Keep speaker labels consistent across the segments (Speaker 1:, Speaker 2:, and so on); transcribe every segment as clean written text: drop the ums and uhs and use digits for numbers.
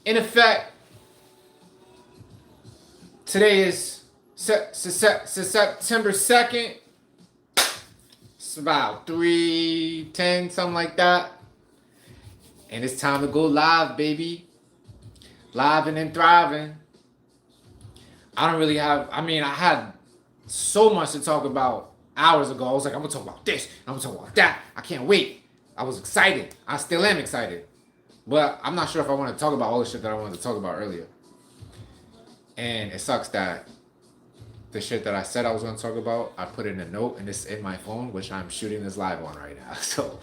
Speaker 1: In effect, today is September 2nd. It's about 3:10, something like that. And it's time to go live, baby. Living and thriving. I don't really have, I mean, I had so much to talk about hours ago. I was like, I'm gonna talk about this, I'm gonna talk about that. I can't wait. I was excited. I still am excited. But I'm not sure if I want to talk about all the shit that I wanted to talk about earlier. And it sucks that the shit that I said I was gonna talk about, I put in a note and it's in my phone, which I'm shooting this live on right now. So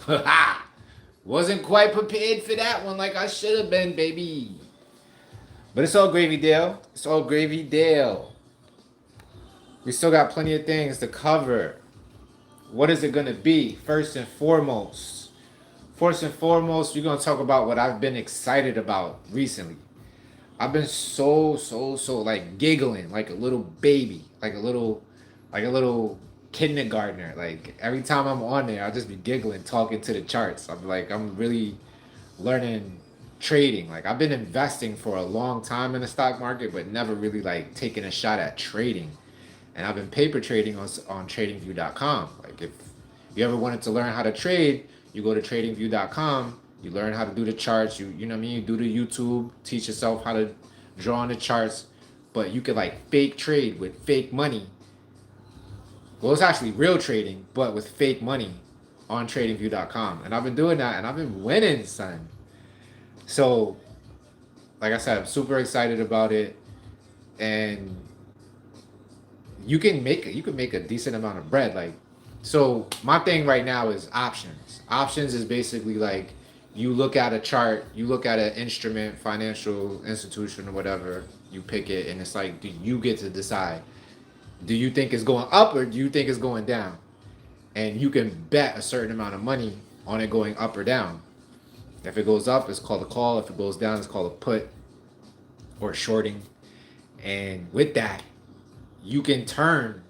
Speaker 1: wasn't quite prepared for that one like I should have been, baby. But it's all gravy, Dale. It's all gravy, Dale. We still got plenty of things to cover. What is it gonna be? First and foremost, we're gonna talk about what I've been excited about recently. I've been so like giggling like a little baby, like a little kindergartner. Like every time I'm on there, I'll just be giggling, talking to the charts. I'm like, I'm really learning trading. Like I've been investing for a long time in the stock market, but never really like taking a shot at trading. And I've been paper trading on tradingview.com. Like if you ever wanted to learn how to trade, you go to tradingview.com. You learn how to do the charts. You know what I mean? You do the YouTube, teach yourself how to draw on the charts. But you could like fake trade with fake money. Well, it's actually real trading, but with fake money on tradingview.com. And I've been doing that and I've been winning, son. So, like I said, I'm super excited about it. And you can make a decent amount of bread. Like, so my thing right now is options. Options is basically like you look at a chart, you look at an instrument, financial institution or whatever, you pick it, and it's like, do you get to decide? Do you think it's going up or do you think it's going down? And you can bet a certain amount of money on it going up or down. If it goes up, it's called a call. If it goes down, it's called a put or shorting. And with that, you can turn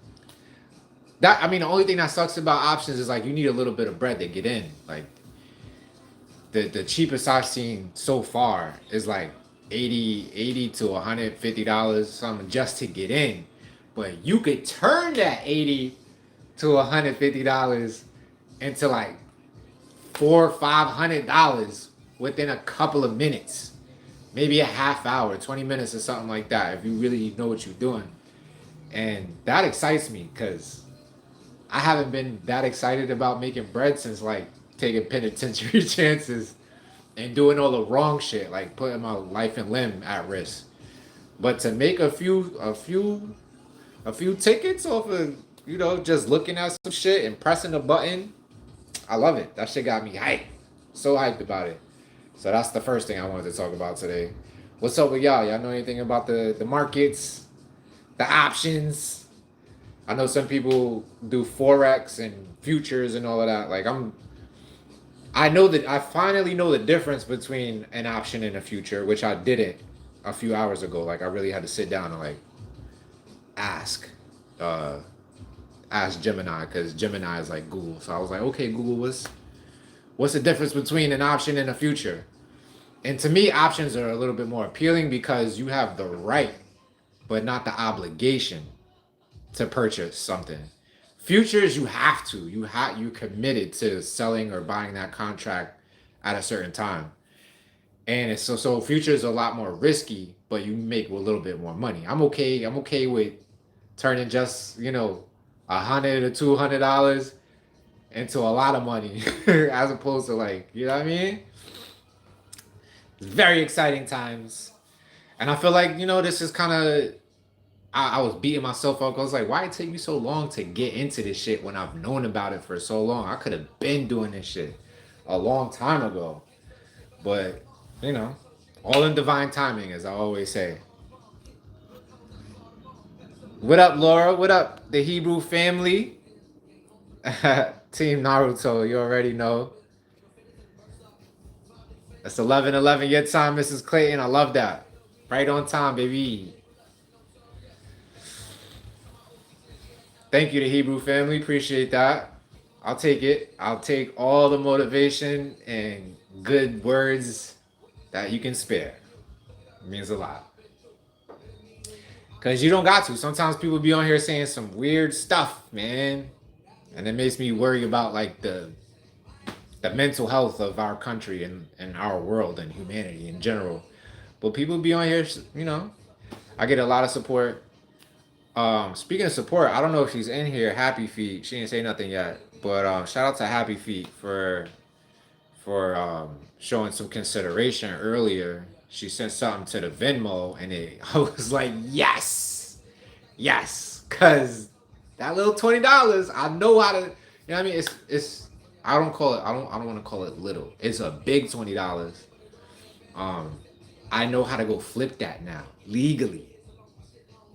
Speaker 1: that. I mean, the only thing that sucks about options is like you need a little bit of bread to get in. Like the cheapest I've seen so far is like 80 to $150 something just to get in. But you could turn that 80 to $150 into like $400-500 within a couple of minutes, maybe a half hour, 20 minutes or something like that, if you really know what you're doing. And that excites me because I haven't been that excited about making bread since like taking penitentiary chances and doing all the wrong shit, like putting my life and limb at risk. But to make a few tickets off of, just looking at some shit and pressing a button, I love it. That shit got me hyped. So hyped about it. So that's the first thing I wanted to talk about today. What's up with y'all? Y'all know anything about the markets, the options? I know some people do forex and futures and all of that. Like I know that I finally know the difference between an option and a future, which I didn't a few hours ago. Like I really had to sit down and like ask uh ask Gemini, because Gemini is like Google. So I was like, okay, Google, what's the difference between an option and a future? And to me, options are a little bit more appealing because you have the right, but not the obligation to purchase something. Futures, you have to. You committed to selling or buying that contract at a certain time. And it's so futures are a lot more risky, but you make a little bit more money. I'm okay with turning just, $100 or $200 into a lot of money as opposed to like, you know what I mean? It's very exciting times. And I feel like, this is kind of, I was beating myself up. I was like, why it take me so long to get into this shit when I've known about it for so long? I could have been doing this shit a long time ago. But, all in divine timing, as I always say. What up, Laura? What up, the Hebrew family? Team Naruto, you already know. It's 11:11 your time, Mrs. Clayton. I love that. Right on time, baby. Thank you, the Hebrew family. Appreciate that. I'll take it. I'll take all the motivation and good words that you can spare. It means a lot. Cause you don't got to. Sometimes people be on here saying some weird stuff, man. And it makes me worry about like the mental health of our country and our world and humanity in general. But people be on here, you know. I get a lot of support. Speaking of support, I don't know if she's in here. Happy Feet. She didn't say nothing yet. But shout out to Happy Feet for showing some consideration earlier. She sent something to the Venmo, and I was like, yes, cause that little $20, I know how to. You know what I mean? It's. I don't call it. I don't want to call it little. It's a big $20. I know how to go flip that now legally,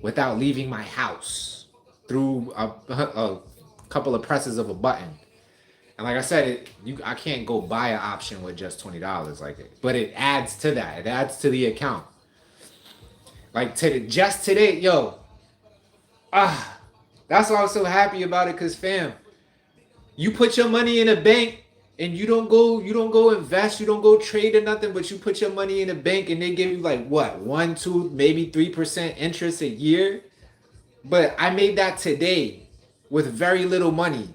Speaker 1: without leaving my house, through a couple of presses of a button. And like I said, I can't go buy an option with just $20 like it. But it adds to that. It adds to the account. Like just today, yo. That's why I'm so happy about it, cause fam, you put your money in a bank and you don't go invest, you don't go trade or nothing, but you put your money in a bank and they give you like what, 1, 2, maybe 3% interest a year. But I made that today with very little money.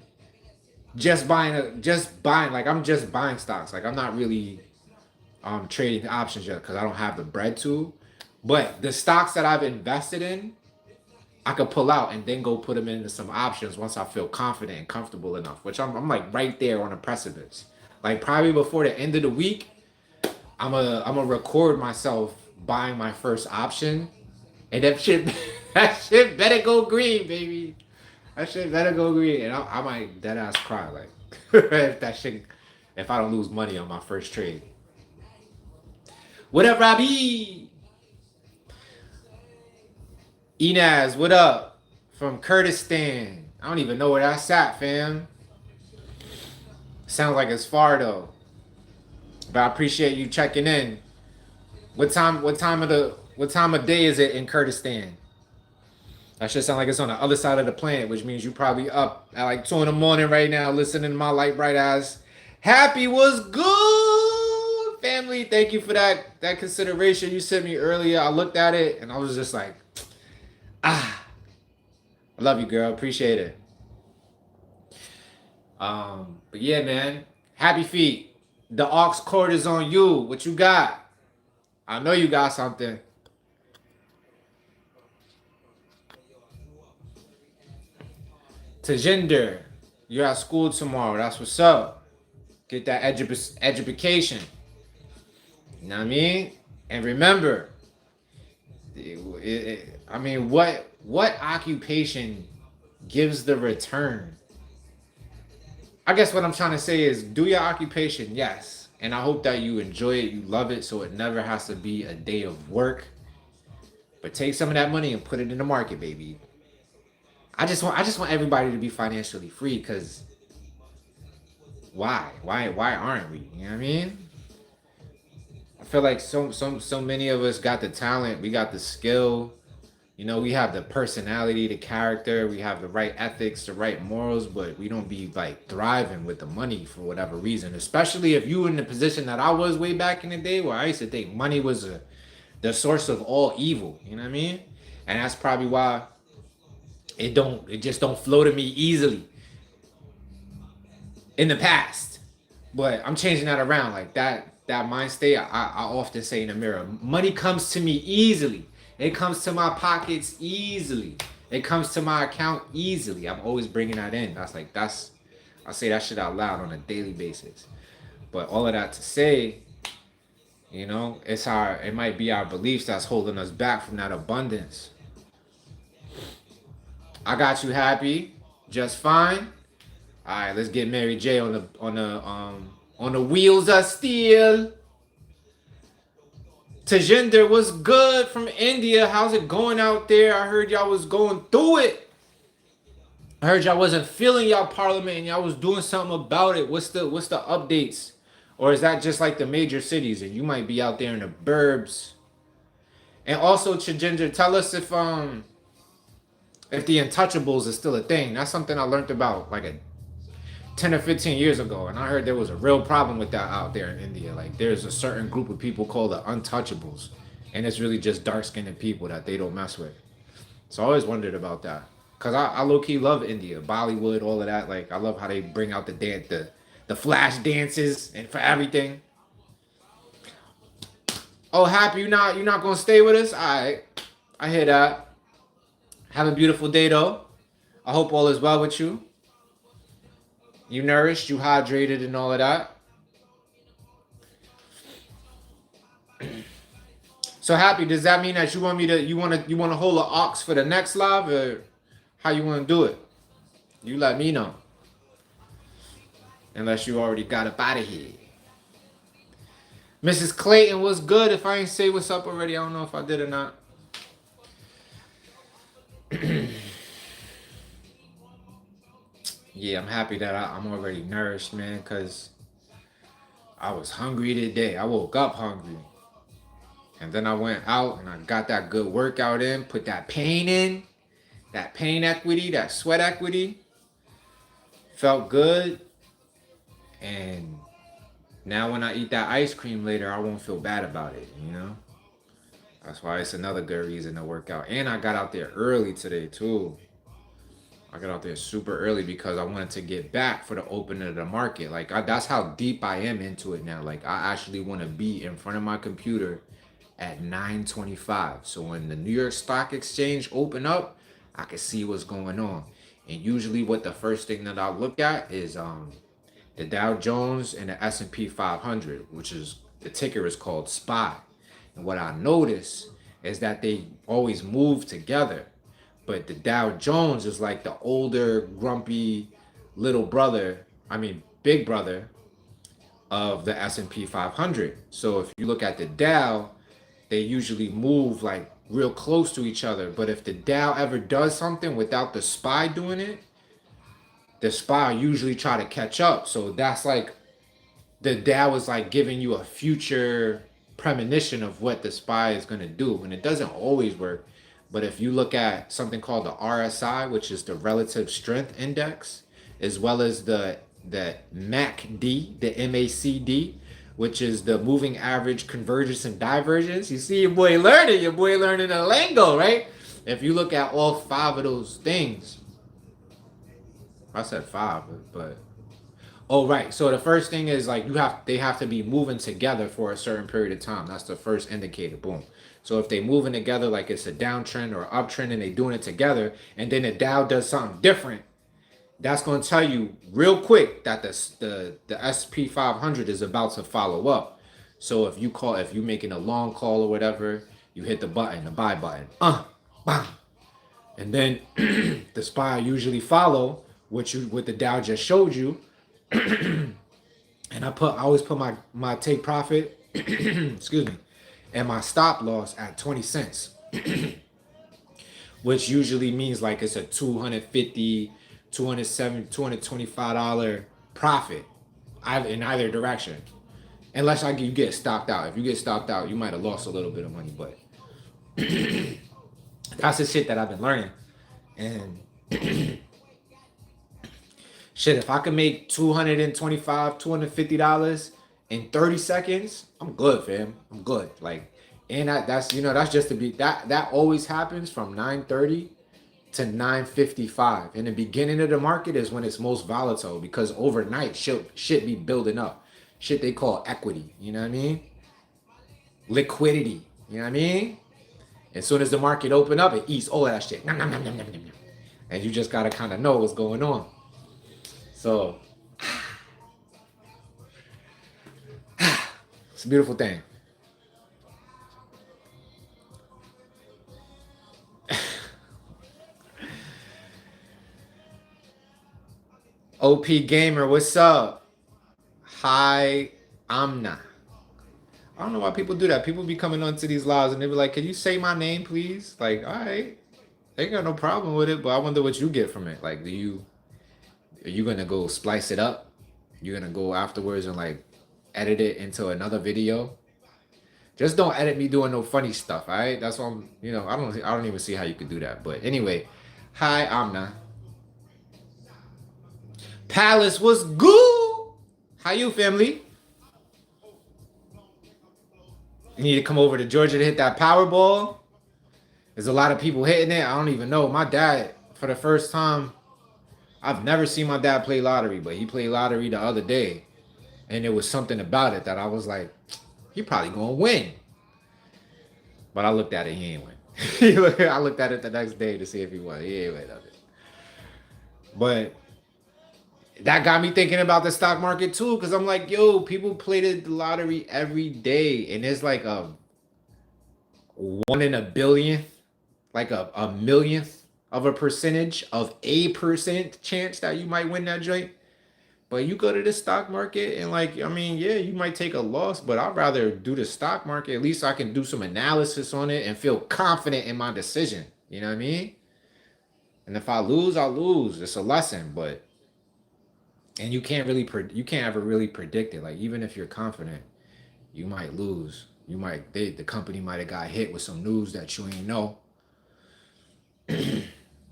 Speaker 1: Just buying, like I'm just buying stocks. Like I'm not really trading options yet because I don't have the bread to. But the stocks that I've invested in, I could pull out and then go put them into some options once I feel confident and comfortable enough. Which I'm like right there on the precipice. Like probably before the end of the week, I'm gonna record myself buying my first option, and that shit better go green, baby. That shit better go green, and I might dead ass cry like if I don't lose money on my first trade. What up, Robbie? Inez, what up? From Kurdistan. I don't even know where that's at, fam. Sounds like it's far though. But I appreciate you checking in. What time of day is it in Kurdistan? That should sound like it's on the other side of the planet, which means you probably up at like 2 in the morning right now listening to my light bright ass. Happy was good, family. Thank you for that consideration you sent me earlier. I looked at it and I was just like, I love you, girl. Appreciate it. But yeah, man. Happy Feet. The aux cord is on you. What you got? I know you got something. Tajinder, you're at school tomorrow. That's what's up. Get that education. You know what I mean? And remember, I mean, what occupation gives the return? I guess what I'm trying to say is do your occupation, yes. And I hope that you enjoy it, you love it, so it never has to be a day of work. But take some of that money and put it in the market, baby. I just want everybody to be financially free, because why aren't we? You know what I mean? I feel like so many of us got the talent, we got the skill, you know, we have the personality, the character, we have the right ethics, the right morals, but we don't be like thriving with the money for whatever reason. Especially if you in the position that I was way back in the day, where I used to think money was the source of all evil. You know what I mean? And that's probably why it just don't flow to me easily in the past. But I'm changing that around. Like that mind state, I often say in the mirror, money comes to me easily. It comes to my pockets easily. It comes to my account easily. I'm always bringing that in. I say that shit out loud on a daily basis. But all of that to say, you know, it might be our beliefs that's holding us back from that abundance. I got you, Happy. Just fine. All right, let's get Mary J on the wheels of steel. Tajinder, what's good from India? How's it going out there? I heard y'all was going through it. I heard y'all wasn't feeling y'all parliament and y'all was doing something about it. What's the updates? Or is that just like the major cities and you might be out there in the burbs? And also, Tajinder, tell us if the untouchables is still a thing. That's something I learned about like 10 or 15 years ago, and I heard there was a real problem with that out there in India. Like there's a certain group of people called the untouchables, And it's really just dark-skinned people that they don't mess with. So I always wondered about that. Cause I low-key love India, Bollywood, all of that. Like I love how they bring out the flash dances and for everything. Oh, Happy, you're not gonna stay with us? Alright. I hear that. Have a beautiful day though. I hope all is well with you. You nourished, you hydrated and all of that. So Happy, does that mean that you wanna hold an ox for the next live, or how you wanna do it? You let me know. Unless you already got up out of here. Mrs. Clayton, what's good? If I ain't say what's up already, I don't know if I did or not. Yeah, I'm happy that I'm already nourished, man, because I was hungry today. I woke up hungry. And then I went out and I got that good workout in, put that pain in, that pain equity, that sweat equity. Felt good. And now when I eat that ice cream later, I won't feel bad about it, you know? That's why it's another good reason to work out. And I got out there early today, too. I got out there super early because I wanted to get back for the opening of the market. Like, that's how deep I am into it now. Like, I actually want to be in front of my computer at 9:25. So when the New York Stock Exchange open up, I can see what's going on. And usually what the first thing that I look at is the Dow Jones and the S&P 500, which is, the ticker is called SPY. And what I notice is that they always move together. But the Dow Jones is like the older, grumpy little brother, big brother of the S&P 500. So if you look at the Dow, they usually move like real close to each other. But if the Dow ever does something without the SPY doing it, the SPY usually try to catch up. So that's like, the Dow is like giving you a future premonition of what the SPY is going to do. And it doesn't always work. But if you look at something called the RSI, which is the relative strength index, as well as the MACD, the MACD, which is the moving average convergence and divergence. You see your boy learning the lingo, right? If you look at all 5 of those things, I said 5, but oh, right. So the first thing is like they have to be moving together for a certain period of time. That's the first indicator. Boom. So if they moving together like it's a downtrend or uptrend and they doing it together, and then the Dow does something different, that's going to tell you real quick that the SP 500 is about to follow up. So if you making a long call or whatever, you hit the button, the buy button, bam, and then the SPY usually follow what the Dow just showed you. And I always put my take profit, excuse me, and my stop loss at 20 cents, which usually means like it's a $250, $270, $225 profit in either direction. Unless you get stopped out. If you get stopped out, you might have lost a little bit of money, but that's the shit that I've been learning. And shit, if I can make $225, $250 in 30 seconds, I'm good, fam. I'm good. Like, and that's just to be that always happens from 9:30 to 9:55. In the beginning of the market is when it's most volatile because overnight shit be building up. Shit they call equity, you know what I mean? Liquidity, you know what I mean? As soon as the market open up, it eats all that shit. Nom, nom, nom, nom, nom, nom. And you just gotta kind of know what's going on. So it's a beautiful thing. OP Gamer, what's up? Hi, Amna. I don't know why people do that. People be coming onto these lives and they be like, "Can you say my name, please?" Like, all right, they ain't got no problem with it, but I wonder what you get from it. Like, are you gonna go splice it up? You're gonna go afterwards and like edit it into another video? Just don't edit me doing no funny stuff, all right? That's what I'm, I don't even see how you could do that. But anyway, hi, Amna. Palace, what's good? How you, family? You need to come over to Georgia to hit that Powerball. There's a lot of people hitting it. I don't even know. My dad, for the first time, I've never seen my dad play lottery, but he played lottery the other day. And there was something about it that I was like, he probably gonna win. But I looked at it, he ain't win. I looked at it the next day to see if he won. He ain't win of it. But that got me thinking about the stock market too, because I'm like, yo, people play the lottery every day, and it's like a 1 in a billion, like a millionth of a percentage of a percent chance that you might win that joint. But you go to the stock market and like, I mean, yeah, you might take a loss, but I'd rather do the stock market. At least I can do some analysis on it and feel confident in my decision. You know what I mean? And if I lose, I'll lose. It's a lesson, but and you can't ever really predict it. Like even if you're confident, you might lose. The company might have got hit with some news that you ain't know.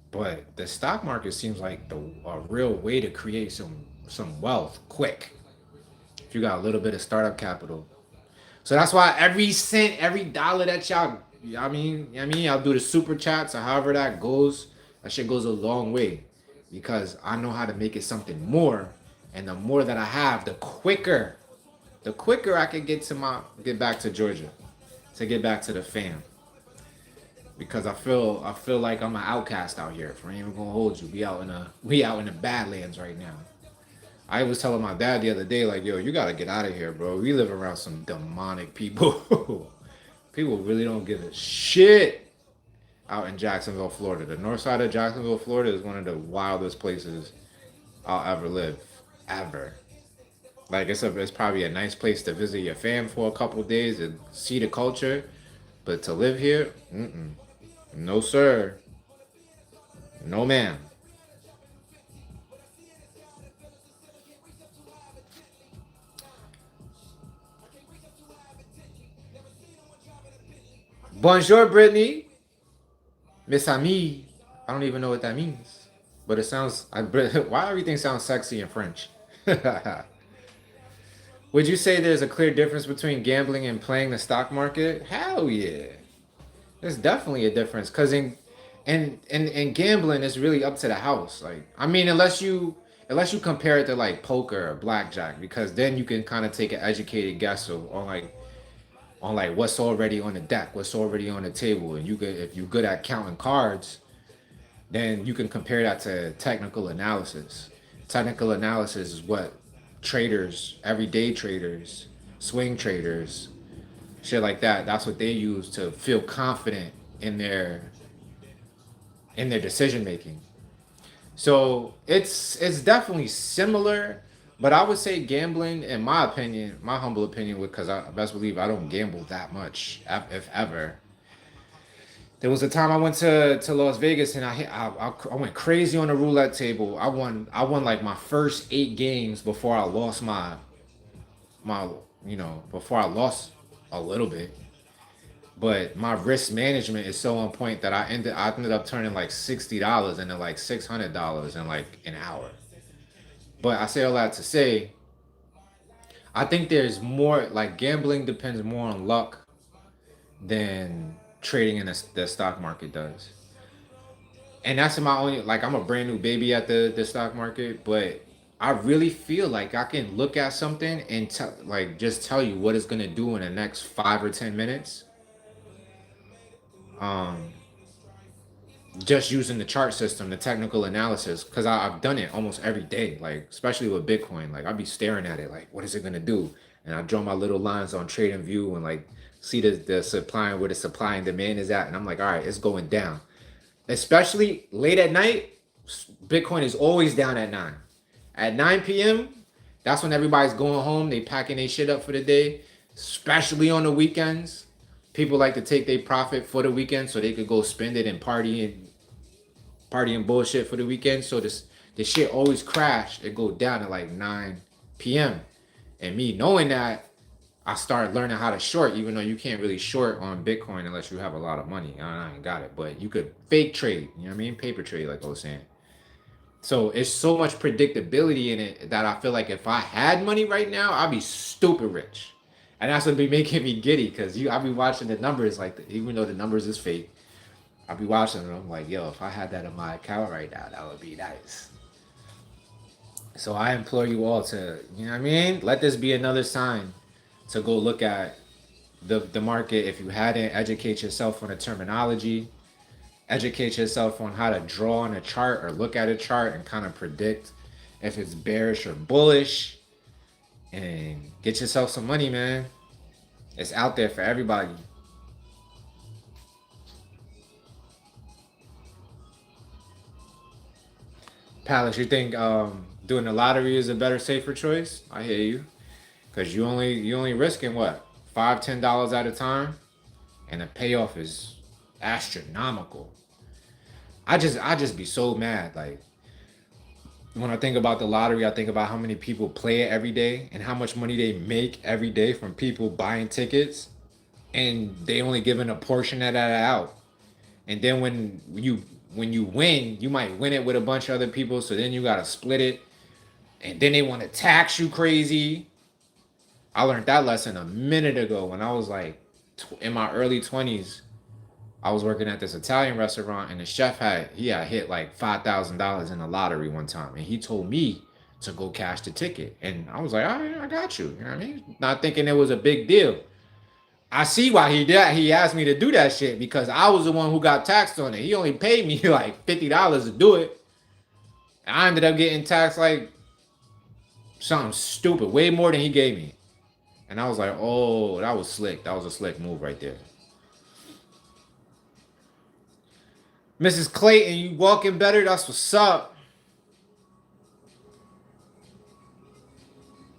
Speaker 1: But the stock market seems like a real way to create some wealth quick if you got a little bit of startup capital. So that's why every cent, every dollar that y'all do the super chats or however that goes. That shit goes a long way because I know how to make it something more, and the more that I have, the quicker I can get back to Georgia, to get back to the fam. Because I feel like I'm an outcast out here. If I ain't even gonna hold you, we out in the Badlands right now. I was telling my dad the other day, like, yo, you gotta get out of here, bro. We live around some demonic people. People really don't give a shit out in Jacksonville, Florida. The north side of Jacksonville, Florida is one of the wildest places I'll ever live. Ever. Like it's probably a nice place to visit your fam for a couple of days and see the culture. But to live here, no sir. No ma'am. Bonjour, Brittany. Miss Ami. I don't even know what that means. But it sounds... why everything sounds sexy in French? Would you say there's a clear difference between gambling and playing the stock market? Hell yeah. There's definitely a difference. Because in gambling, it's really up to the house. Like, I mean, unless you compare it to like poker or blackjack, because then you can kind of take an educated guess on like what's already on the deck, what's already on the table, and if you're good at counting cards, then you can compare that to technical analysis. Technical analysis is what traders, everyday traders, swing traders, shit like that. That's what they use to feel confident in their decision making. So it's definitely similar, but I would say gambling, in my opinion, my humble opinion, because I best believe I don't gamble that much, if ever. There was a time I went to Las Vegas and I went crazy on the roulette table. I won like my first 8 games before I lost my before I lost a little bit. But my risk management is so on point that I ended up turning like $60 into like $600 in like an hour. But I say all that to say, I think there's more like gambling depends more on luck than trading in the stock market does. And that's my only, like, I'm a brand new baby at the stock market, but I really feel like I can look at something and like just tell you what it's gonna do in the next 5 or 10 minutes. Um, just using the chart system, the technical analysis, because I've done it almost every day, like especially with Bitcoin. Like I'll be staring at it, like what is it gonna do? And I draw my little lines on Trading View and like see the supply and where the supply and demand is at, and I'm like, all right, it's going down. Especially late at night, Bitcoin is always down at 9. At 9 p.m., that's when everybody's going home. They packing their shit up for the day, especially on the weekends. People like to take their profit for the weekend so they could go spend it and party and bullshit for the weekend. So this shit always crash. It go down at like 9 p.m. And me knowing that, I started learning how to short, even though you can't really short on Bitcoin unless you have a lot of money. I ain't got it, but you could fake trade. You know what I mean? Paper trade, like I was saying. So it's so much predictability in it that I feel like if I had money right now, I'd be stupid rich. And that's what be making me giddy, because I be watching the numbers, like, even though the numbers is fake, I be watching them. I'm like, yo, if I had that in my account right now, that would be nice. So I implore you all to, you know what I mean? Let this be another sign to go look at the market. If you hadn't, educate yourself on the terminology, educate yourself on how to draw on a chart or look at a chart and kind of predict if it's bearish or bullish, and get yourself some money, man. It's out there for everybody. Palace, you think doing the lottery is a better, safer choice? I hear you, because you only risking what, $5-10 at a time, and the payoff is astronomical. I just be so mad. Like, when I think about the lottery, I think about how many people play it every day and how much money they make every day from people buying tickets, and they only giving a portion of that out. And then when you win, you might win it with a bunch of other people, so then you gotta split it, and then they want to tax you crazy. I learned that lesson a minute ago when I was like in my early 20s. I was working at this Italian restaurant, and the chef had hit like $5,000 in the lottery one time, and he told me to go cash the ticket, and I was like, all right, I got you. You know what I mean? Not thinking it was a big deal. I see why he did. He asked me to do that shit because I was the one who got taxed on it. He only paid me like $50 to do it. And I ended up getting taxed like something stupid, way more than he gave me. And I was like, oh, that was slick. That was a slick move right there. Mrs. Clayton, you walking better? That's what's up.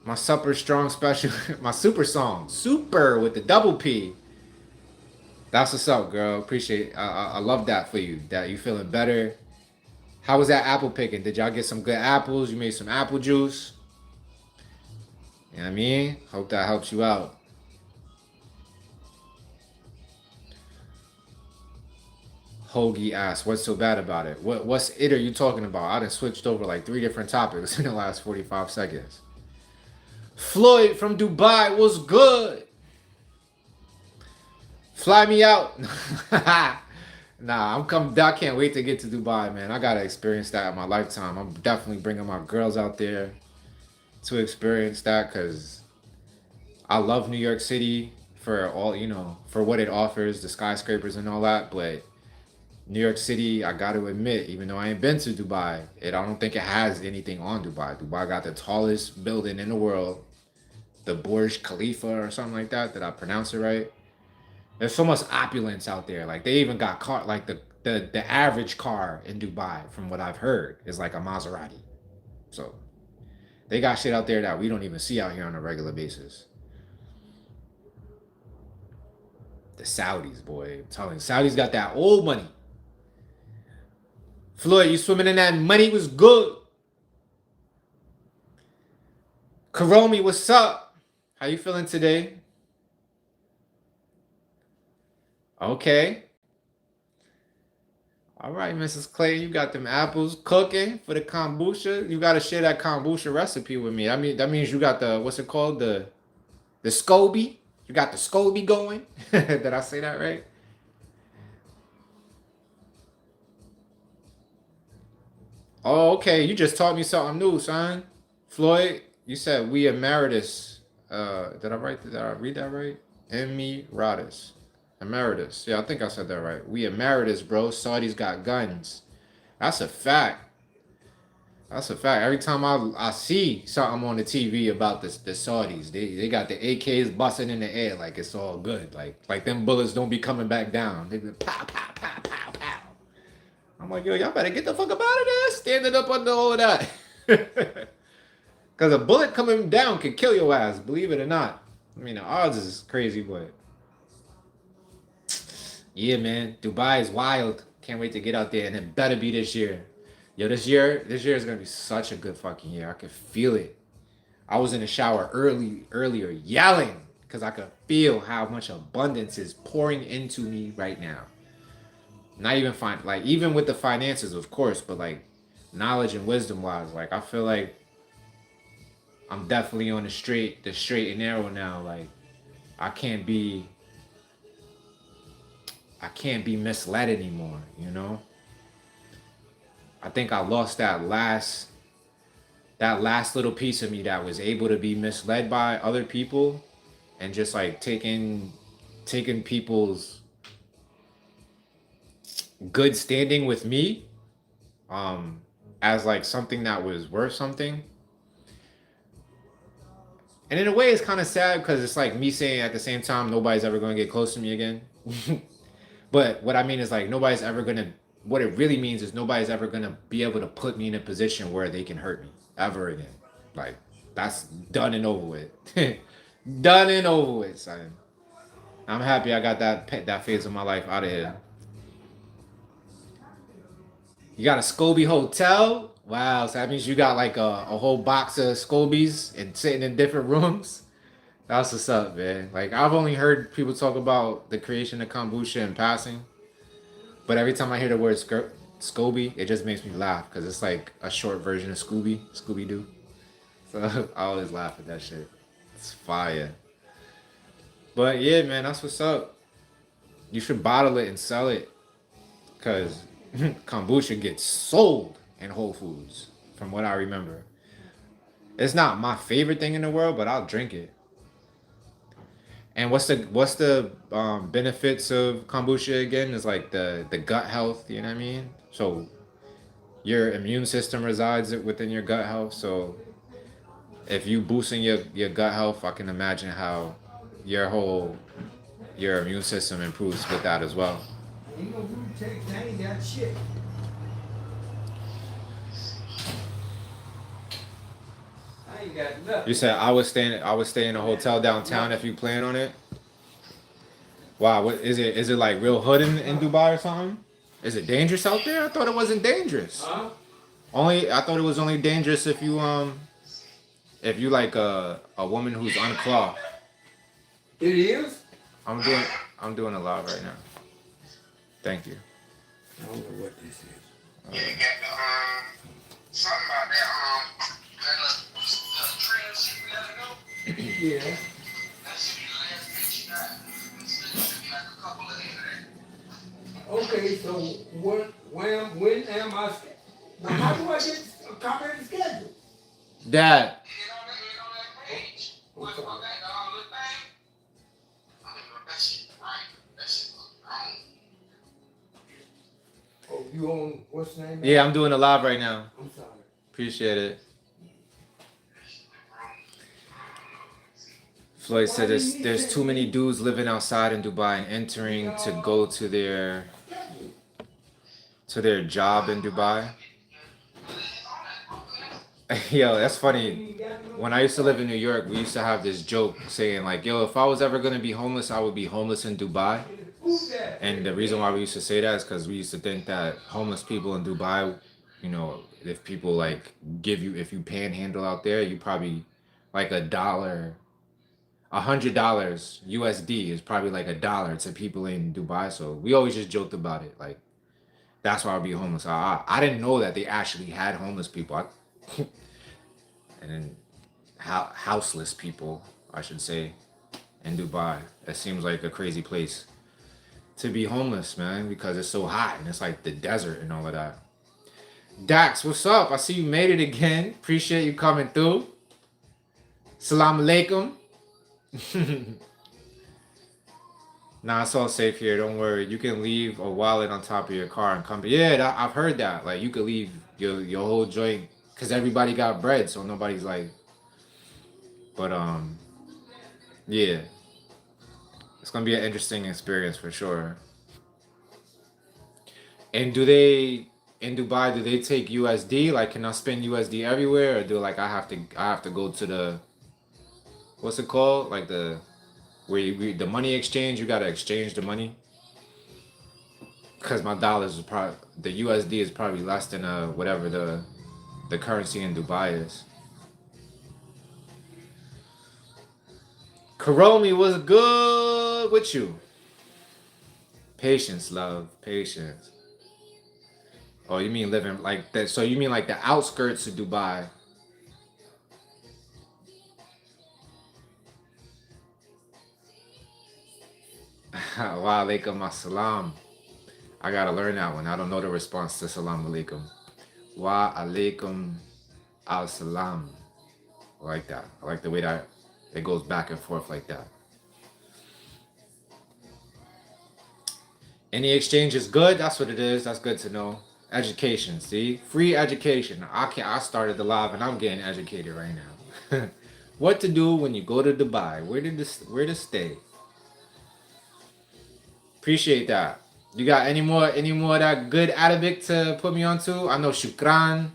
Speaker 1: My super strong special, my super song, super with the double P. That's what's up, girl. Appreciate it. I love that for you. That you feeling better. How was that apple picking? Did y'all get some good apples? You made some apple juice? You know what I mean? Hope that helps you out. Hoagie asks, what's so bad about it? What's it are you talking about? I done switched over like 3 different topics in the last 45 seconds. Floyd from Dubai was good. Fly me out. Nah, I'm coming. I can't wait to get to Dubai, man. I gotta experience that in my lifetime. I'm definitely bringing my girls out there to experience that, because I love New York City for all, for what it offers, the skyscrapers and all that. But New York City, I got to admit, even though I ain't been to Dubai, I don't think it has anything on Dubai. Dubai got the tallest building in the world, the Burj Khalifa or something like that. Did I pronounce it right? There's so much opulence out there. Like, they even got car, like the average car in Dubai, from what I've heard, is like a Maserati. So they got shit out there that we don't even see out here on a regular basis. The Saudis, boy, I'm telling you, Saudis got that old money. Floyd, you swimming in that money was good. Karomi, what's up? How you feeling today? Okay. All right, Mrs. Clayton, you got them apples cooking for the kombucha. You got to share that kombucha recipe with me. I mean, that means you got the, what's it called? The SCOBY. You got the SCOBY going. Did I say that right? Oh, okay. You just taught me something new, son. Floyd, you said we emeritus. Did I read that right? Emeritus. Emeritus. Yeah, I think I said that right. We emeritus, bro. Saudis got guns. That's a fact. That's a fact. Every time I see something on the TV about the Saudis, they got the AKs busting in the air like it's all good. Like them bullets don't be coming back down. They be pow, pow, pow, pow, pow. I'm like, yo, y'all better get the fuck up out of there. Standing up under all of that. Because a bullet coming down can kill your ass, believe it or not. I mean, the odds is crazy, but yeah, man. Dubai is wild. Can't wait to get out there, and it better be this year. Yo, this year is gonna be such a good fucking year. I can feel it. I was in the shower earlier yelling because I could feel how much abundance is pouring into me right now. Not even even with the finances, of course, but like knowledge and wisdom wise, like I feel like I'm definitely on the straight and narrow now. Like I can't be misled anymore, you know? I think I lost that last little piece of me that was able to be misled by other people and just like taking people's good standing with me as like something that was worth something. And in a way, it's kind of sad because it's like me saying at the same time, nobody's ever going to get close to me again. But what I mean is like nobody's ever going to. What it really means is nobody's ever going to be able to put me in a position where they can hurt me ever again. Like that's done and over with. Done and over with, son. I'm happy I got that phase of my life out of here. You got a Scobie hotel? Wow, so that means you got like a whole box of Scobies and sitting in different rooms. That's what's up, man. Like I've only heard people talk about the creation of kombucha in passing, but every time I hear the word Scobie, it just makes me laugh because it's like a short version of Scooby Doo. So I always laugh at that shit. It's fire. But yeah, man, that's what's up. You should bottle it and sell it, cause kombucha gets sold in Whole Foods, from what I remember. It's not my favorite thing in the world, but I'll drink it. And what's the benefits of kombucha again? Is like the gut health. You know what I mean? So your immune system resides within your gut health. So if you boosting your gut health, I can imagine how your whole your immune system improves with that as well.
Speaker 2: Ain't no food takes, I ain't got shit. I ain't got nothing.
Speaker 1: You said I would stay in a hotel downtown if you plan on it. Wow, what is it? Is it like real hood in Dubai or something? Is it dangerous out there? I thought it wasn't dangerous.
Speaker 2: Huh?
Speaker 1: I thought it was only dangerous if you like a woman who's unclothed.
Speaker 2: It is?
Speaker 1: I'm doing a live right now. Thank you.
Speaker 2: I don't know what this is.
Speaker 3: You got the something about that little trail shit we gotta go.
Speaker 2: Yeah.
Speaker 3: That should be the last picture you got. There should be like a couple of these there.
Speaker 2: Okay, so when am I? Now, how do I get a copy of the schedule?
Speaker 1: Dad.
Speaker 3: Hit on that page. What's on that little thing? I mean, that shit right. That shit look wrong.
Speaker 2: Oh, you on what's the name?
Speaker 1: Yeah, I'm doing a live right now.
Speaker 2: I'm sorry.
Speaker 1: Appreciate it. Floyd said there's too many dudes living outside in Dubai and entering to go to their job in Dubai. Yo, that's funny. When I used to live in New York, we used to have this joke saying like, yo, if I was ever gonna be homeless, I would be homeless in Dubai. And the reason why we used to say that is because we used to think that homeless people in Dubai, you know, if people like if you panhandle out there, you probably like $100 USD is probably like $1 to people in Dubai. So we always just joked about it. Like that's why I'd be homeless. I didn't know that they actually had homeless people. And then houseless people, I should say, in Dubai. It seems like a crazy place to be homeless, man, because it's so hot and it's like the desert and all of that. Dax, what's up? I see you made it again. Appreciate you coming through. Salam alaikum. Nah, it's all safe here. Don't worry. You can leave a wallet on top of your car and come. Yeah, I've heard that. Like you could leave your whole joint because everybody got bread, so nobody's like. But yeah, it's gonna be an interesting experience for sure. And in Dubai, do they take USD? Like, can I spend USD everywhere, or do like I have to go to the what's it called? Like the money exchange. You gotta exchange the money because my dollars is probably the USD is probably less than whatever the currency in Dubai is. Karomi, was good with you? Patience, love, patience. Oh, you mean living like that? So you mean like the outskirts of Dubai? Wa alaikum assalam. I gotta learn that one. I don't know the response to salam alaikum. Wa alaikum assalam. I like that. I like the way that it goes back and forth like that. Any exchange is good. That's what it is. That's good to know. Education, see? Free education. I started the live and I'm getting educated right now. What to do when you go to Dubai? Where to stay? Appreciate that. You got any more of that good Arabic to put me onto? I know shukran.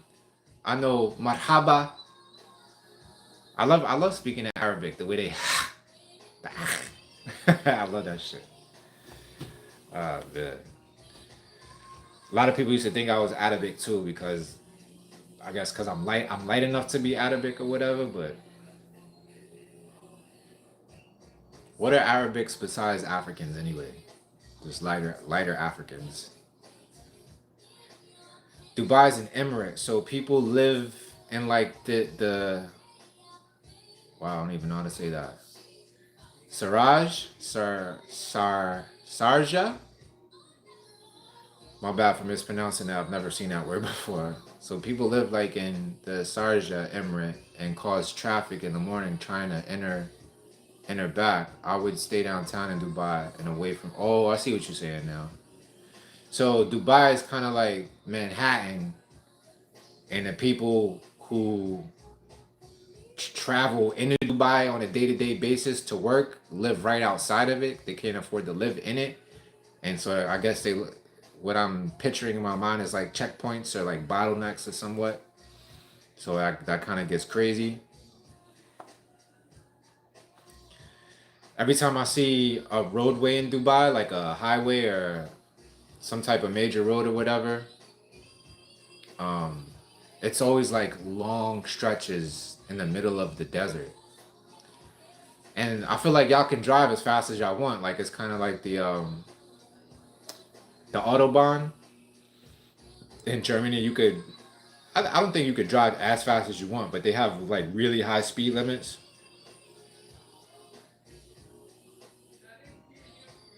Speaker 1: I know marhaba. I love speaking in Arabic. The way they I love that shit. Man. A lot of people used to think I was Arabic too because I guess because I'm light enough to be Arabic or whatever, but what are Arabics besides Africans anyway? Just lighter Africans. Dubai's an emirate, so people live in like the wow, I don't even know how to say that. Sarja. My bad for mispronouncing that. I've never seen that word before. So people live like in the Sharjah Emirate and cause traffic in the morning trying to enter back. I would stay downtown in Dubai and away from. Oh, I see what you're saying now. So Dubai is kind of like Manhattan, and the people who travel into Dubai on a day-to-day basis to work live right outside of it. They can't afford to live in it, and so I guess what I'm picturing in my mind is like checkpoints or like bottlenecks or somewhat. So that kind of gets crazy. Every time I see a roadway in Dubai, like a highway or some type of major road or whatever, it's always like long stretches in the middle of the desert. And I feel like y'all can drive as fast as y'all want. Like it's kind of like the Autobahn in Germany. You could, I don't think you could drive as fast as you want, but they have like really high speed limits.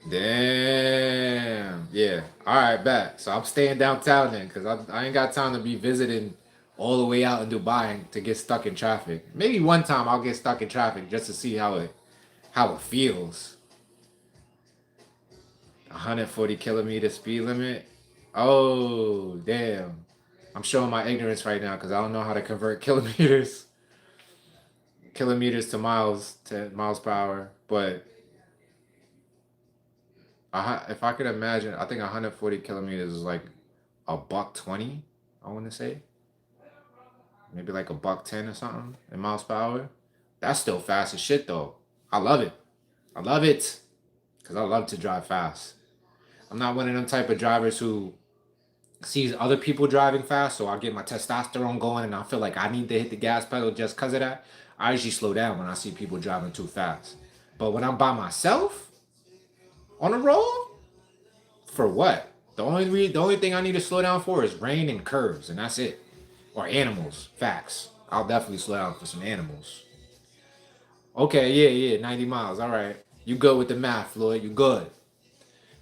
Speaker 1: Damn. Yeah. All right, back. So I'm staying downtown then, cause I ain't got time to be visiting all the way out in Dubai to get stuck in traffic. Maybe one time I'll get stuck in traffic just to see how it feels. 140 kilometer speed limit. Oh, damn. I'm showing my ignorance right now because I don't know how to convert kilometers to miles per hour. But if I could imagine, I think 140 kilometers is like $120. I want to say maybe like $110 or something in miles per hour. That's still fast as shit though. I love it. I love it because I love to drive fast. I'm not one of them type of drivers who sees other people driving fast, so I get my testosterone going and I feel like I need to hit the gas pedal just because of that. I usually slow down when I see people driving too fast. But when I'm by myself on the road, for what? The only thing I need to slow down for is rain and curves, and that's it. Or animals. Facts. I'll definitely slow down for some animals. Okay, yeah, 90 miles. All right. You good with the math, Floyd. You good.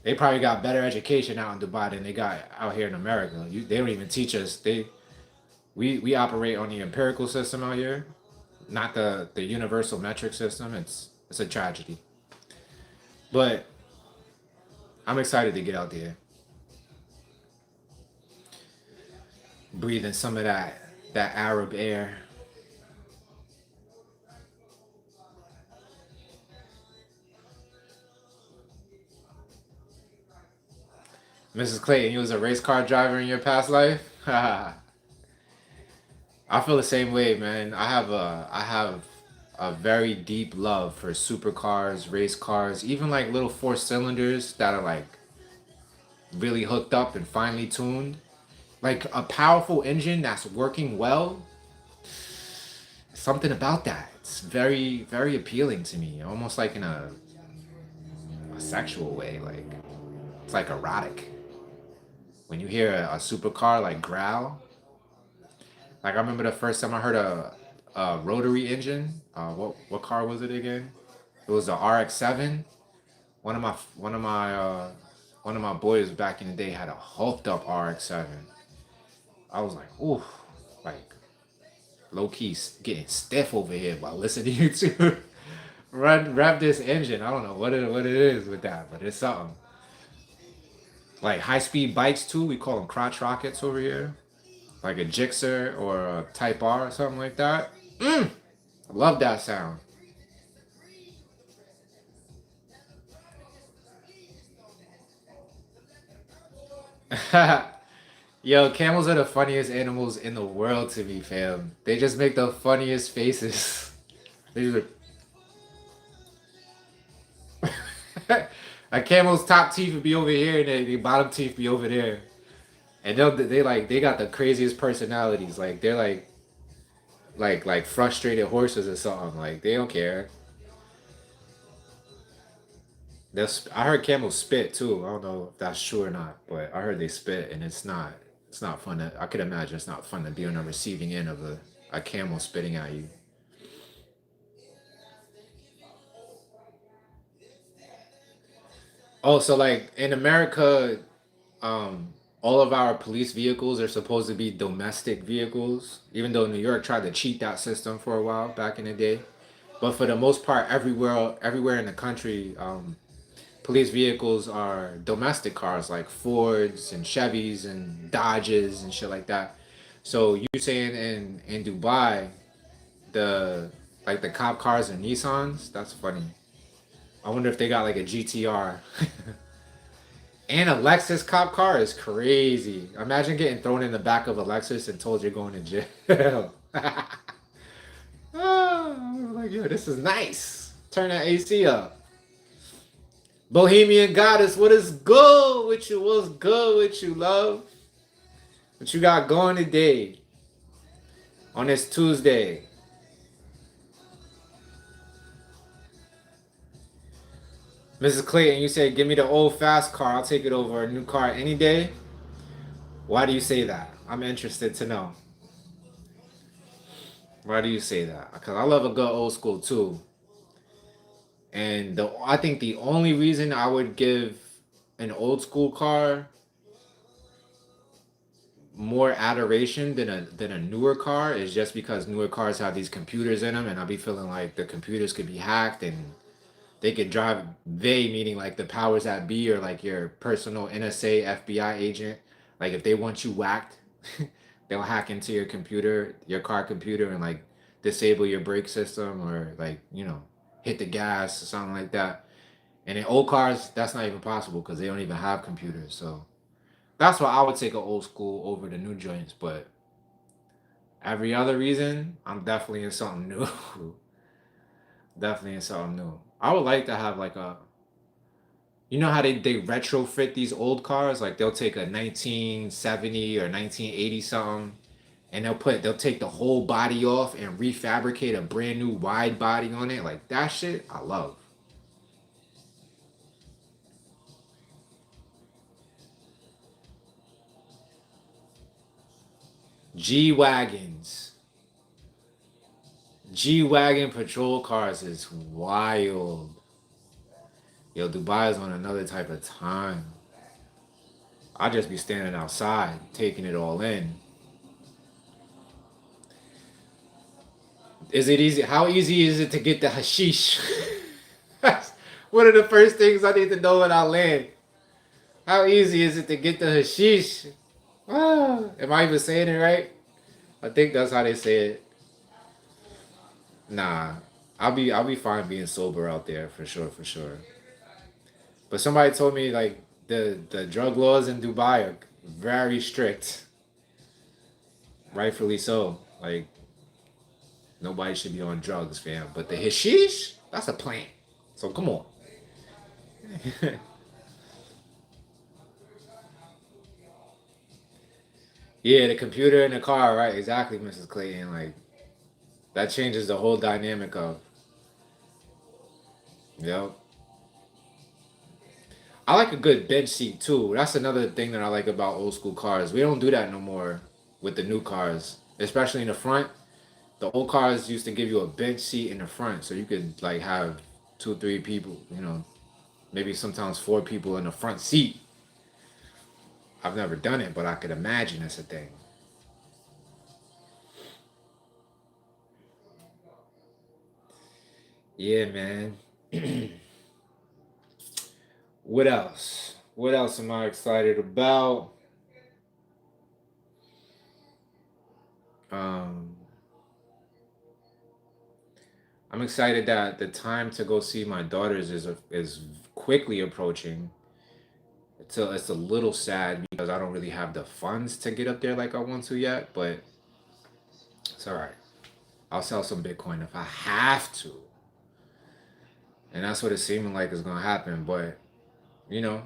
Speaker 1: They probably got better education out in Dubai than they got out here in America. They don't even teach us. We operate on the empirical system out here, not the universal metric system. It's a tragedy. But I'm excited to get out there, breathing some of that Arab air. Mrs. Clayton, you was a race car driver in your past life? I feel the same way, man. I have a very deep love for supercars, race cars, even like little four cylinders that are like really hooked up and finely tuned. Like a powerful engine that's working well. Something about that. It's very, very appealing to me. Almost like in a sexual way. Like it's like erotic. When you hear a supercar like growl. Like I remember the first time I heard a rotary engine. What car was it again? It was a RX-7. one of my boys back in the day had a hulked up RX-7. I was like, ooh, like low key getting stiff over here while listening to you two rev this engine. I don't know what it is with that, but it's something. Like high speed bikes too, we call them crotch rockets over here, like a Gixxer or a Type R or something like that. I love that sound. Yo, camels are the funniest animals in the world to me, fam. They just make the funniest faces. They just a camel's top teeth would be over here and the bottom teeth be over there. And they got the craziest personalities. Like they're like frustrated horses or something. Like they don't care. I heard camels spit too. I don't know if that's true or not, but I heard they spit and it's not fun to, I could imagine it's not fun to be on the receiving end of a camel spitting at you. Oh, so like in America, all of our police vehicles are supposed to be domestic vehicles, even though New York tried to cheat that system for a while back in the day. But for the most part, everywhere in the country, police vehicles are domestic cars like Fords and Chevys and Dodges and shit like that. So you saying in Dubai, the like the cop cars are Nissans? That's funny. I wonder if they got like a GTR. And a Lexus cop car is crazy. Imagine getting thrown in the back of a Lexus and told you're going to jail. Oh, like, yo, this is nice. Turn that AC up. Bohemian Goddess, what is good with you? What's good with you, love? What you got going today? On this Tuesday. Mrs. Clayton, you said, give me the old fast car. I'll take it over a new car any day. Why do you say that? I'm interested to know. Why do you say that? Because I love a good old school too. And I think the only reason I would give an old school car more adoration than a newer car is just because newer cars have these computers in them, and I'll be feeling like the computers could be hacked and they could drive, they meaning like the powers that be or like your personal NSA FBI agent, like if they want you whacked, they'll hack into your computer, your car computer, and like disable your brake system or like, hit the gas or something like that. And in old cars, that's not even possible because they don't even have computers. So that's why I would take an old school over the new joints. But every other reason, I'm definitely in something new. Definitely in something new. I would like to have like you know how they retrofit these old cars? Like they'll take a 1970 or 1980 something and they'll take the whole body off and refabricate a brand new wide body on it. Like that shit, I love. G-Wagons. G-Wagon patrol cars is wild. Yo, Dubai is on another type of time. I'll just be standing outside, taking it all in. Is it easy? How easy is it to get the hashish? That's one of the first things I need to know when I land. How easy is it to get the hashish? Am I even saying it right? I think that's how they say it. Nah, I'll be fine being sober out there for sure, for sure. But somebody told me like the drug laws in Dubai are very strict. Rightfully so. Like nobody should be on drugs, fam. But the hashish, that's a plant. So come on. Yeah, the computer in the car, right? Exactly, Mrs. Clayton. Like that changes the whole dynamic of. Yep. I like a good bench seat too. That's another thing that I like about old school cars. We don't do that no more with the new cars, especially in the front. The old cars used to give you a bench seat in the front, so you could like have two, three people, maybe sometimes 4 people in the front seat. I've never done it, but I could imagine it's a thing. Yeah, man. What else? What else am I excited about? I'm excited that the time to go see my daughters is quickly approaching. It's a little sad because I don't really have the funds to get up there like I want to yet, but it's all right. I'll sell some Bitcoin if I have to. And that's what it's seeming like is gonna happen. But you know,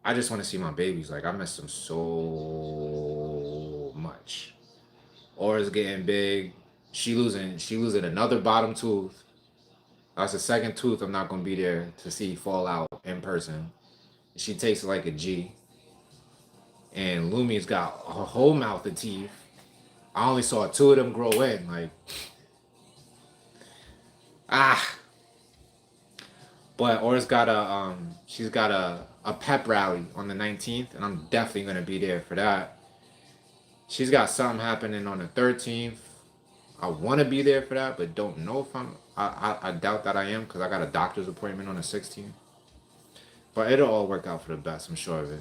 Speaker 1: I just want to see my babies. Like I miss them so much. Aura's getting big. She losing another bottom tooth. That's the second tooth I'm not gonna be there to see fall out in person. She takes it like a G. And Lumi's got a whole mouth of teeth. I only saw 2 of them grow in. Like, But Aura's got she's got a pep rally on the 19th, and I'm definitely gonna be there for that. She's got something happening on the 13th. I want to be there for that, but don't know if I doubt that I am because I got a doctor's appointment on the 16th. But it'll all work out for the best, I'm sure of it.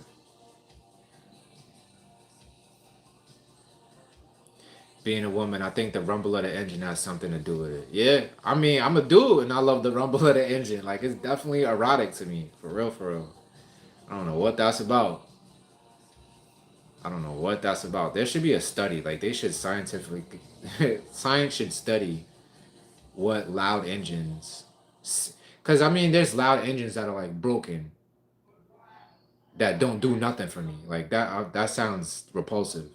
Speaker 1: Being a woman, I think the rumble of the engine has something to do with it. Yeah, I mean, I'm a dude and I love the rumble of the engine. Like, it's definitely erotic to me. For real, for real. I don't know what that's about. I don't know what that's about. There should be a study. Like, they should scientifically... Science should study what loud engines... Because, I mean, there's loud engines that are, like, broken. That don't do nothing for me. Like, that sounds repulsive.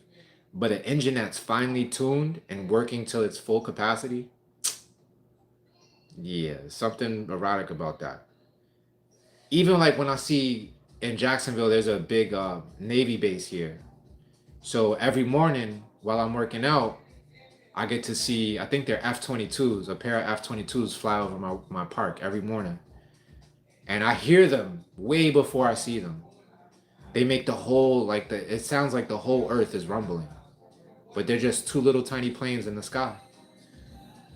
Speaker 1: But an engine that's finely tuned and working till its full capacity, yeah, something erotic about that. Even like when I see in Jacksonville, there's a big Navy base here. So every morning while I'm working out, I get to see, I think they're F-22s, a pair of F-22s fly over my park every morning. And I hear them way before I see them. They make the whole, it sounds like the whole earth is rumbling. But they're just 2 little tiny planes in the sky.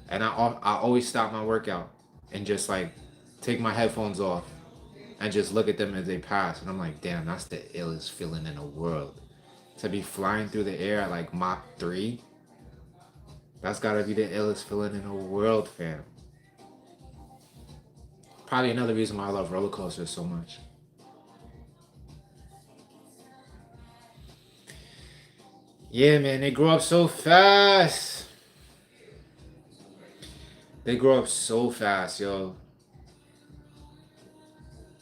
Speaker 1: And I always stop my workout and just like take my headphones off and just look at them as they pass. And I'm like, damn, that's the illest feeling in the world. To be flying through the air at like Mach 3, that's gotta be the illest feeling in the world, fam. Probably another reason why I love roller coasters so much. Yeah, man, they grow up so fast. They grow up so fast, yo.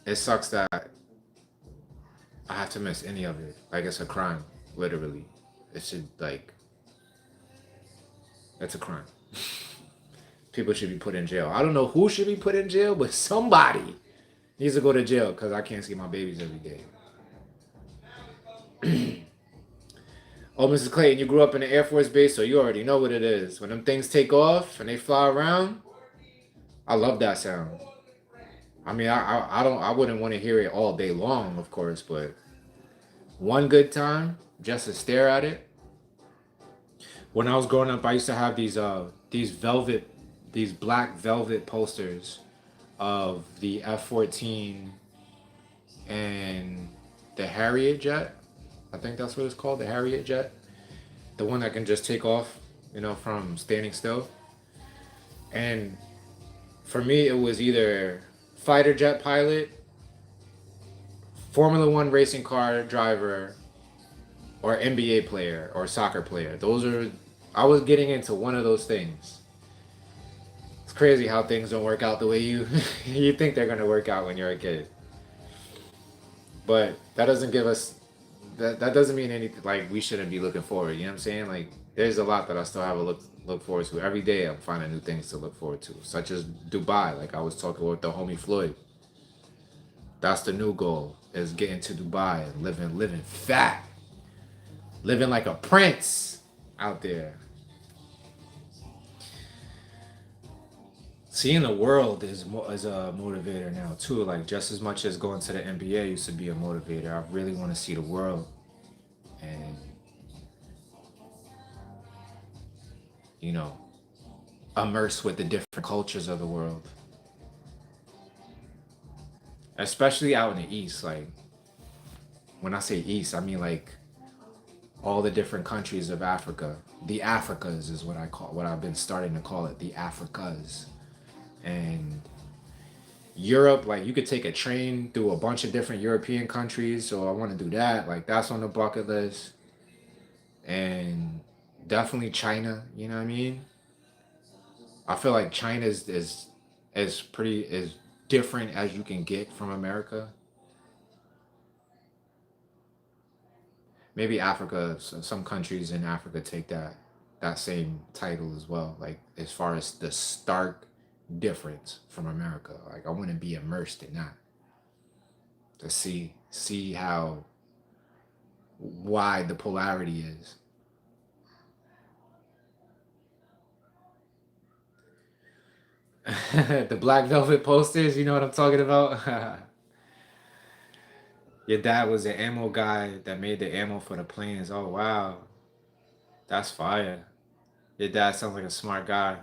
Speaker 1: It sucks that I have to miss any of it. Like, it's a crime, literally. It should, like, it's a crime. People should be put in jail. I don't know who should be put in jail, but somebody needs to go to jail because I can't see my babies every day. Oh, Mrs. Clayton, you grew up in the Air Force Base, so you already know what it is. When them things take off and they fly around, I love that sound. I mean, I wouldn't want to hear it all day long, of course, but one good time just to stare at it. When I was growing up, I used to have these black velvet posters of the F-14 and the Harrier jet. I think that's what it's called, the Harrier jet. The one that can just take off, from standing still. And for me, it was either fighter jet pilot, Formula One racing car driver, or NBA player or soccer player. I was getting into one of those things. It's crazy how things don't work out the way you think they're gonna work out when you're a kid. But that doesn't give us that doesn't mean anything like we shouldn't be looking forward. You know what I'm saying? Like there's a lot that I still have a look forward to. Every day I'm finding new things to look forward to, such as Dubai. Like I was talking with the homie Floyd. That's the new goal, is getting to Dubai and living fat. Living like a prince out there. seeing the world is a motivator now too. Like just as much as going to the NBA used to be a motivator. I really want to see the world and you know immerse with the different cultures of the world, especially out in the East. Like when I say East, I mean like all the different countries of Africa. The Africas is what I've been starting to call it, the Africas. And Europe, like you could take a train through a bunch of different European countries, so I want to do that. Like that's on the bucket list. And definitely China, you know what I mean? I feel like China is pretty as different as you can get from America. Maybe Africa, some countries in Africa take that same title as well. Like as far as the stark difference from America, like I want to be immersed in that to see how wide the polarity is. The black velvet posters, you know what I'm talking about? Your dad was the ammo guy that made the ammo for the planes. Oh wow, that's fire. Your dad sounds like a smart guy.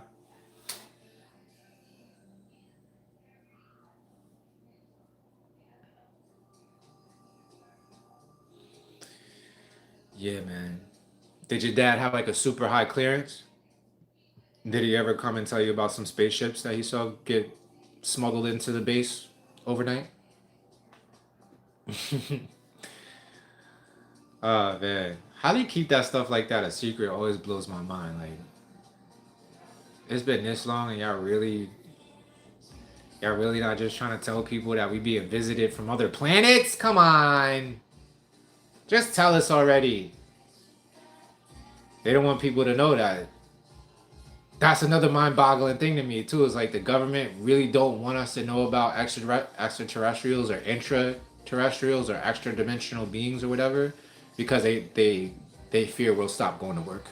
Speaker 1: Yeah, man. Did your dad have like a super high clearance? Did he ever come and tell you about some spaceships that he saw get smuggled into the base overnight? Oh man, how do you keep that stuff like that a secret? Always blows my mind. Like it's been this long, and y'all really not just trying to tell people that we being visited from other planets? Come on, just tell us already. They don't want people to know that. That's another mind-boggling thing to me too. Is like the government really don't want us to know about extraterrestrials or intraterrestrials or extra-dimensional beings or whatever, because they fear we'll stop going to work.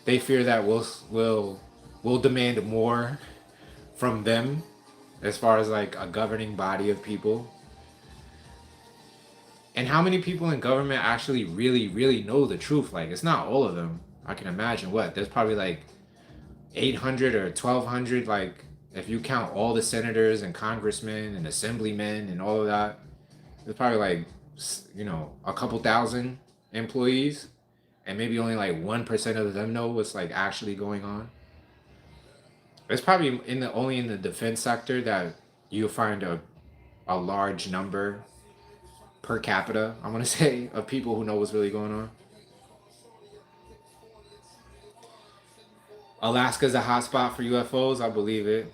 Speaker 1: They fear that we'll demand more from them, as far as like a governing body of people. And how many people in government actually really know the truth? Like it's not all of them. I can imagine what there's probably like 800 or 1200, like if you count all the senators and congressmen and assemblymen and all of that, there's probably like a couple thousand employees, and maybe only like 1% of them know what's like actually going on. It's probably only in the defense sector that you'll find a large number per capita, I want to say, of people who know what's really going on. Alaska's a hotspot for UFOs. I believe it.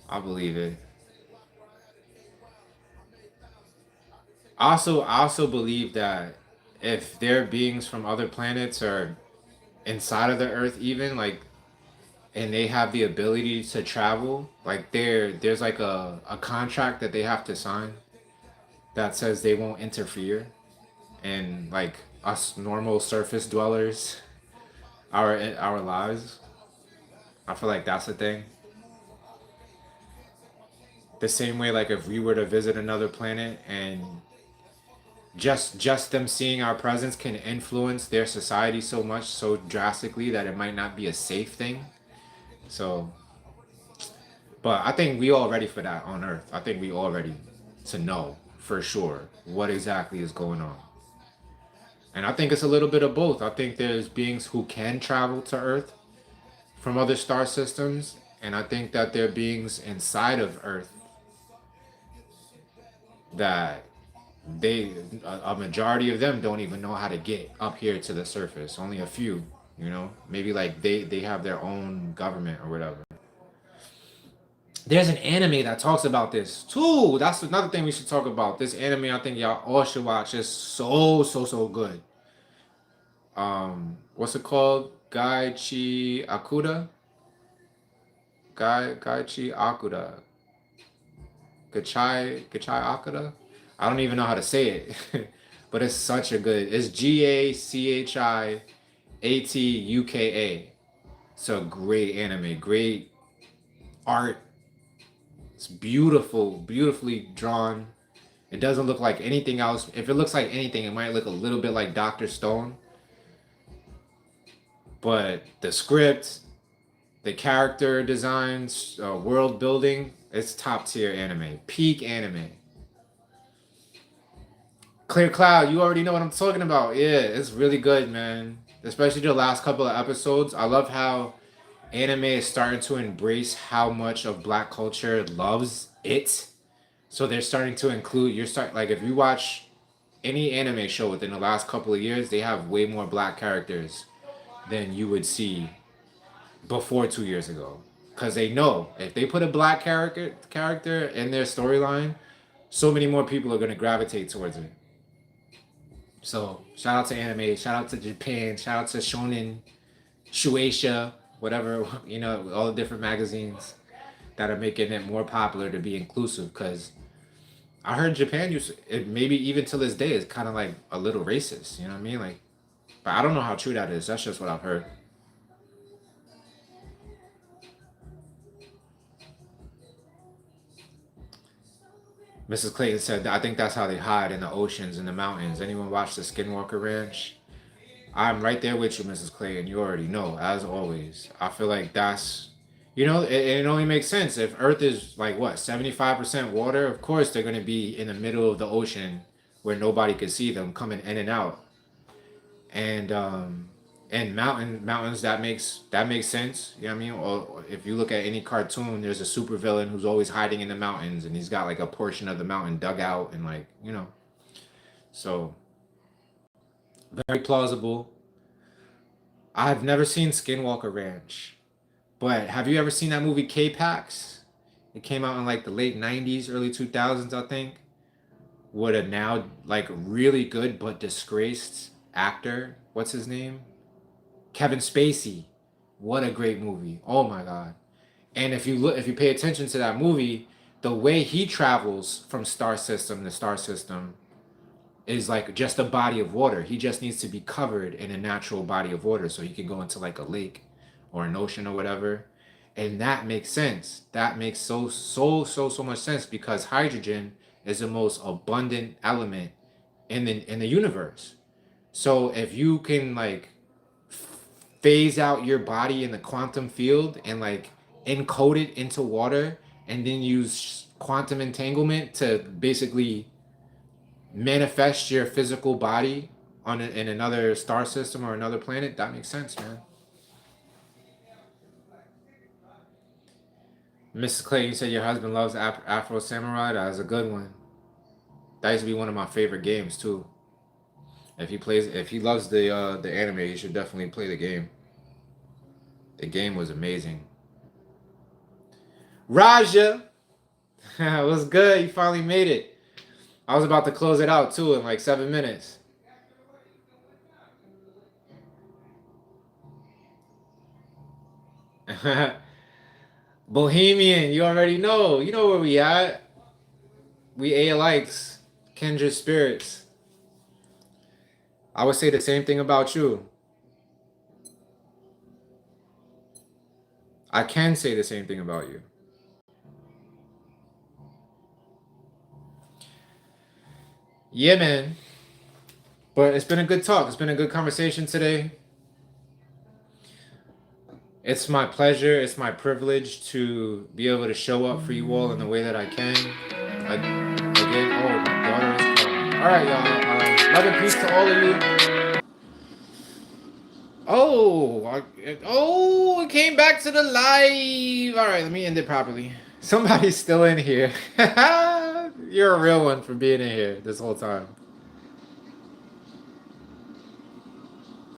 Speaker 1: I believe it. I also believe that if there are beings from other planets or inside of the Earth, even like, and they have the ability to travel, like there's like a contract that they have to sign that says they won't interfere, and like us normal surface dwellers, our lives. I feel like that's the thing. The same way, like if we were to visit another planet and just them seeing our presence can influence their society so much, so drastically, that it might not be a safe thing. So, but I think we all ready for that on Earth. I think we all ready to know for sure what exactly is going on. And I think it's a little bit of both. I think there's beings who can travel to Earth from other star systems, and I think that there are beings inside of Earth that a majority of them don't even know how to get up here to the surface. Only a few, maybe like they have their own government or whatever. There's an anime that talks about this too. That's another thing we should talk about. This anime, I think y'all all should watch. It's so good. What's it called? Gaichi Akuda. Gaichi Akuda. Gachai Akuda. I don't even know how to say it, but it's such a good. It's GACHIATUKA. It's a great anime, great art. It's beautiful, beautifully drawn. It doesn't look like anything else. If it looks like anything, it might look a little bit like Dr. Stone. But the script, the character designs, world building, it's top tier anime. Peak anime. Clear Cloud, you already know what I'm talking about. Yeah, it's really good, man. Especially the last couple of episodes. I love how anime is starting to embrace how much of black culture loves it. So they're starting to include like if you watch any anime show within the last couple of years, they have way more black characters than you would see before 2 years ago. Cause they know if they put a black character in their storyline, so many more people are gonna gravitate towards it. So shout out to anime, shout out to Japan, shout out to Shonen, Shueisha, whatever, all the different magazines that are making it more popular to be inclusive. Because I heard Japan maybe even to this day is kind of like a little racist. You know what I mean? Like, but I don't know how true that is. That's just what I've heard. Mrs. Clayton said, I think that's how they hide in the oceans and the mountains. Anyone watch the Skinwalker Ranch? I'm right there with you, Mrs. Clayton. You already know, as always. I feel like that's, it only makes sense. If Earth is like, what, 75% water? Of course, they're going to be in the middle of the ocean where nobody can see them coming in and out. And mountains, that makes sense. You know what I mean? Or if you look at any cartoon, there's a supervillain who's always hiding in the mountains, and he's got like a portion of the mountain dug out, and like, so very plausible. I've never seen Skinwalker Ranch, but have you ever seen that movie K-Pax? It came out in like the late 90s, early 2000s, I think. With a now like really good but disgraced actor. What's his name? Kevin Spacey. What a great movie. Oh my god. And if you pay attention to that movie, the way he travels from star system to star system is like just a body of water. He just needs to be covered in a natural body of water so he can go into like a lake or an ocean or whatever. And that makes sense. That makes so much sense because hydrogen is the most abundant element in the universe. So if you can like phase out your body in the quantum field and like encode it into water and then use quantum entanglement to basically manifest your physical body in another star system or another planet, that makes sense, man. Mrs. Clay, you said your husband loves Afro Samurai. That is a good one. That used to be one of my favorite games too. If he loves the anime, he should definitely play the game. The game was amazing. Raja, what's good? You finally made it. I was about to close it out too in like 7 minutes. Bohemian, you already know. You know where we at. We alikes, kindred spirits. I would say the same thing about you. I can say the same thing about you. Yeah, man. But it's been a good talk. It's been a good conversation today. It's my pleasure. It's my privilege to be able to show up for you all in the way that I can. Again, oh, my daughter is calling. All right, y'all. Love and peace to all of you. Oh, it came back to the live. All right, let me end it properly. Somebody's still in here. You're a real one for being in here this whole time.